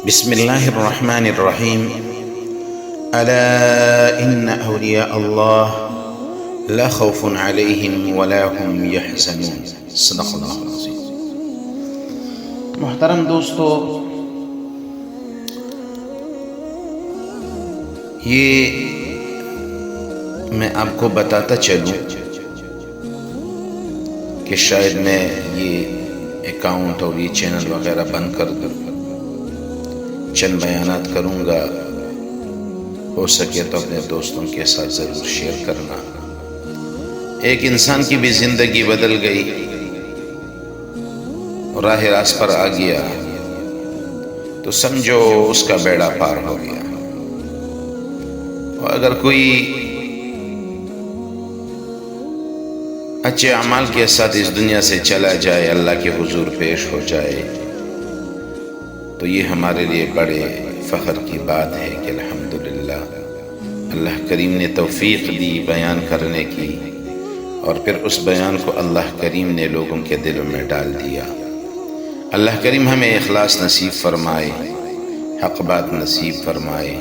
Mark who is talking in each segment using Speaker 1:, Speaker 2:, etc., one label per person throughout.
Speaker 1: بسم الله الرحمن الرحيم. ألا إن أولياء الله لا خوف عليهم ولا هم يحزنون. صدق اللہ العظیم. محترم دوستو، یہ میں آپ کو بتاتا چلوں کہ شاید میں یہ اکاؤنٹ اور یہ چینل وغیرہ بند کر دوں، چند بیانات کروں گا، ہو سکے تو اپنے دوستوں کے ساتھ ضرور شیئر کرنا. ایک انسان کی بھی زندگی بدل گئی، راہ راست پر آ گیا تو سمجھو اس کا بیڑا پار ہو گیا. اور اگر کوئی اچھے اعمال کے ساتھ اس دنیا سے چلا جائے، اللہ کے حضور پیش ہو جائے، تو یہ ہمارے لیے بڑے فخر کی بات ہے کہ الحمدللہ اللہ کریم نے توفیق دی بیان کرنے کی، اور پھر اس بیان کو اللہ کریم نے لوگوں کے دلوں میں ڈال دیا. اللہ کریم ہمیں اخلاص نصیب فرمائے، حق بات نصیب فرمائے،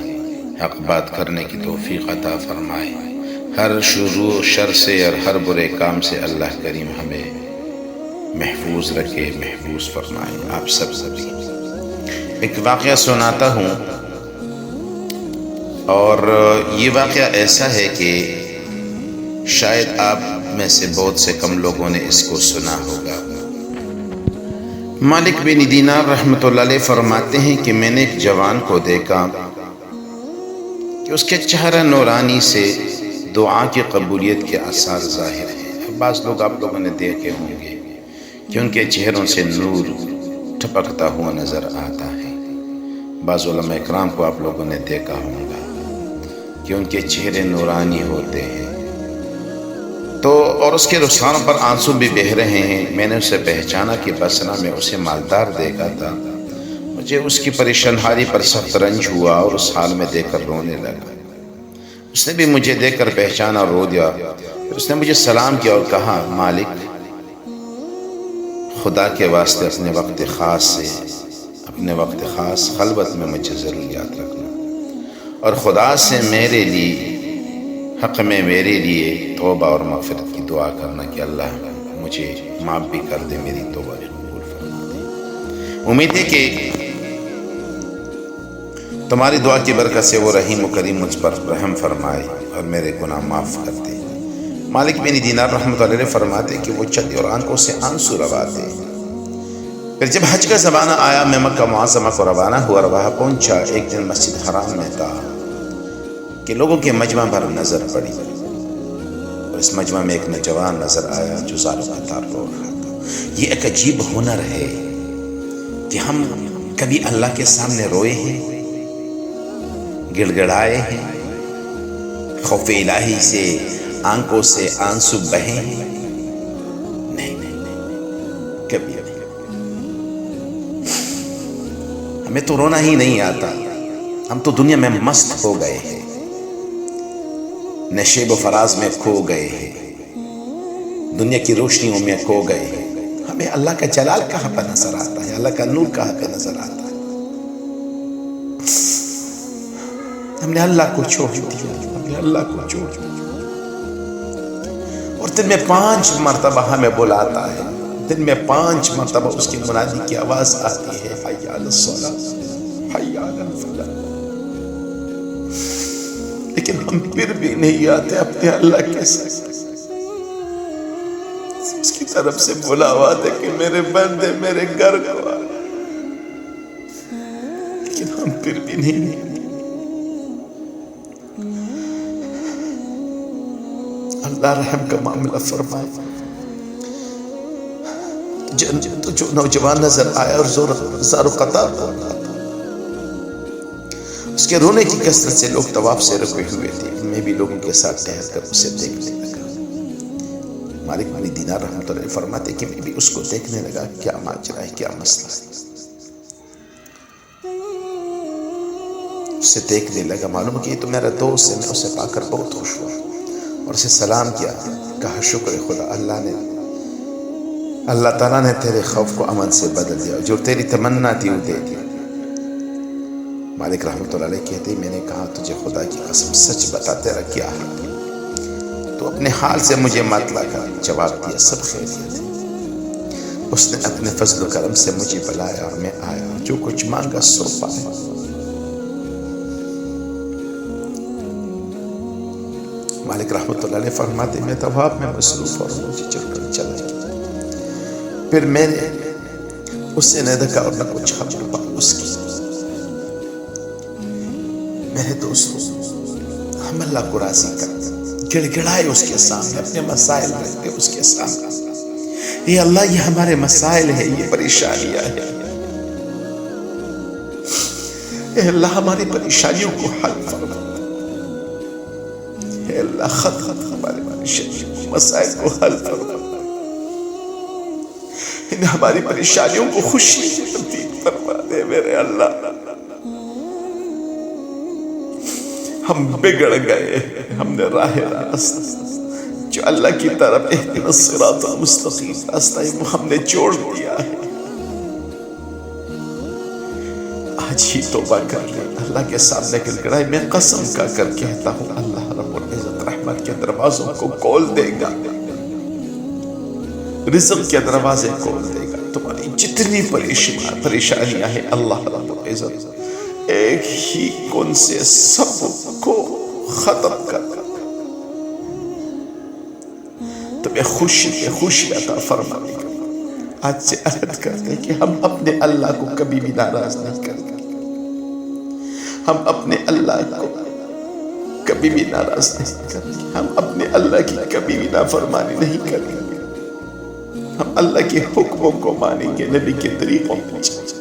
Speaker 1: حق بات کرنے کی توفیق عطا فرمائے. ہر شرور شر سے اور ہر برے کام سے اللہ کریم ہمیں محفوظ رکھے، محفوظ فرمائے. آپ سبھی ایک واقعہ سناتا ہوں، اور یہ واقعہ ایسا ہے کہ شاید آپ میں سے بہت سے کم لوگوں نے اس کو سنا ہوگا. مالک بن دینار رحمۃ اللہ علیہ فرماتے ہیں کہ میں نے ایک جوان کو دیکھا کہ اس کے چہرہ نورانی سے دعا کی قبولیت کے آثار ظاہر ہیں. بعض لوگ آپ لوگوں نے دیکھے ہوں گے کہ ان کے چہروں سے نور ٹپکتا ہوا نظر آتا ہے. بعض علماء اکرام کو آپ لوگوں نے دیکھا ہوگا کہ ان کے چہرے نورانی ہوتے ہیں، تو اور اس کے رخساروں پر آنسو بھی بہہ رہے ہیں. میں نے اسے پہچانا کہ بسنا میں اسے مالدار دیکھا تھا. مجھے اس کی پریشان حالی پر سخت رنج ہوا اور اس حال میں دیکھ کر رونے لگا. اس نے بھی مجھے دیکھ کر پہچانا اور رو دیا. پھر اس نے مجھے سلام کیا اور کہا، مالک خدا کے واسطے اپنے وقت خاص خلوت میں مجھے ضرور یاد رکھنا، اور خدا سے میرے لیے توبہ اور مغفرت کی دعا کرنا کہ اللہ مجھے معاف بھی کر دے، میری توبہ قبول فرما دے. امید ہے کہ تمہاری دعا کی برکت سے وہ رحیم و کریم مجھ پر رحم فرمائے اور میرے گناہ معاف کر دے. مالک بن دینار رحمۃ اللہ علیہ فرماتے کہ وہ چلے اور آنکھوں سے آنسو رواتے. پھر جب حج کا زمانہ آیا، میں مکہ معظمہ کو روانہ ہوا اور وہاں پہنچا. ایک دن مسجد حرام میں تھا کہ لوگوں کے مجمع پر نظر پڑی، اور اس مجمع میں ایک نوجوان نظر آیا جو زار و قطار رو رہا تھا. یہ ایک عجیب ہنر ہے کہ ہم کبھی اللہ کے سامنے روئے ہیں، گڑ گڑائے ہیں، خوف الہی سے آنکھوں سے آنسو بہے ہیں؟ نہیں، کبھی نہیں. ہمیں تو رونا ہی نہیں آتا. ہم تو دنیا میں مست ہو گئے ہیں، نشیب و فراز میں کھو گئے ہیں، دنیا کی روشنیوں میں کھو گئے ہیں. ہمیں اللہ کا جلال کہاں پر نظر آتا ہے، اللہ کا نور کہاں پہ نظر آتا ہے. ہم نے اللہ کو چھوڑ دیا، اور دن میں 5 مرتبہ ہمیں بلاتا ہے. دن میں 5 مرتبہ اس کی منادی کی آواز آتی ہے، حی علی الصلاۃ، حی علی الفلاح. لیکن ہم پھر بھی نہیں آتے اپنے اللہ کے ساتھ. اس کی طرف سے بلاوا دے کہ میرے بندے میرے گھر کو آ، لیکن ہم پھر بھی نہیں. اللہ رحم کا معاملہ فرمائے. تو جو نوجوان نظر آیا اور زار و قطار ہو رہا تھا، اس کے رونے کی کثرت سے لوگ طواف سے رکے ہوئے تھے. میں بھی لوگوں کے ساتھ ٹہل کر اسے دیکھنے لگا. مالک بن دینار رحمۃ اللہ علیہ فرماتے کہ میں بھی اس کو دیکھنے لگا، کیا ماجرا ہے، کیا مسئلہ ہے. اسے دیکھنے لگا، معلوم کہ یہ تو میرا دوست ہے. میں اسے پا کر بہت خوش ہوا اور اسے سلام کیا. کہا، شکر خدا، اللہ تعالیٰ نے تیرے خوف کو امن سے بدل دیا، جو تیری تمنا تھی وہ دے دی. مالک رحمۃ اللہ علیہ کہتے میں نے کہا تجھے خدا کی قسم سچ بتا تیرا کیا حال ہے؟ تو اپنے حال سے مجھے مت لگا، جواب دیا سب خیریت ہے۔ اس نے اپنے فضل و کرم سے مجھے بلایا اور میں آیا، جو کچھ مانگا سو پایا۔ مالک رحمۃ اللہ علیہ فرماتے میں طواف میں مصروف اور مجھے چل کر چلا گیا۔ پھر میں نے اس سے نہ دیکھا اور نہ کچھ خبر پا اس کی۔ میرے دوستوں، ہم اللہ کو راضی کرتے، گڑ گڑائے اس کے سامنے، اپنے مسائل رکھتے اس کے سامنے، یہ اللہ یہ ہمارے مسائل ہے، یہ پریشانیاں ہیں، اے اللہ ہماری پریشانیوں کو حل فرما، اے اللہ ختم ہمارے پریشانیوں مسائل کو حل فرما، ان ہماری پریشانیوں کو خوشی تبدیل فرما دے میرے اللہ۔ ہم بگڑ گئے، ہم نے راہ راست جو اللہ کی طرف اہدنا الصراط المستقیم راستہ وہ ہم نے چھوڑ دیا ہے۔ آج ہی توبہ کر لیں، اللہ کے سامنے گڑ گڑائے، میں قسم کا کر کہتا ہوں اللہ رب العزت رحمت کے دروازوں کو کھول دے گا، رزق کے دروازے کھول دے گا، تمہاری جتنی پریشانیاں ہیں اللہ رب العزت ایک ہی کون سے سب کو ختم کر تمہیں خوشی عطا فرمائے گا۔ آج سے عہد کرتے کہ ہم اپنے اللہ کو کبھی بھی ناراض نہیں کریں گے، ہم اپنے اللہ کو کبھی بھی ناراض نہیں کریں گے، ہم اپنے اللہ کی کبھی بھی نافرمانی نہیں کریں گے، ہم اللہ کے حکموں کو مانیں گے، نبی کے طریقوں پہ چلیں گے۔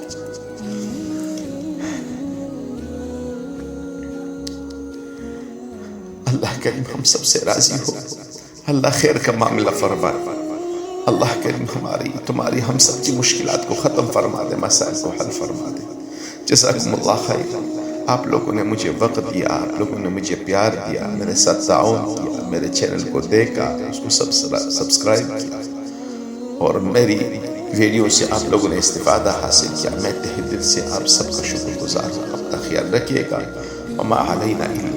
Speaker 1: اللہ کریم ہم سب سے راضی ہو، اللہ خیر کا معاملہ فرمائے، اللہ کریم ہماری تمہاری ہم سب کی مشکلات کو ختم فرما دے، مسائل کو حل فرما دے۔ جزاکم اللہ خیر۔ آپ لوگوں نے مجھے وقت دیا، آپ لوگوں نے مجھے پیار دیا، میرے ساتھ تعاون کیا، میرے چینل کو دیکھا، اس کو سبسکرائب کیا اور میری ویڈیو سے آپ لوگوں نے استفادہ حاصل کیا، میں تہ دل سے آپ سب کا شکر گزار ہوں۔ اپنا خیال رکھیے گا، وما علینا الا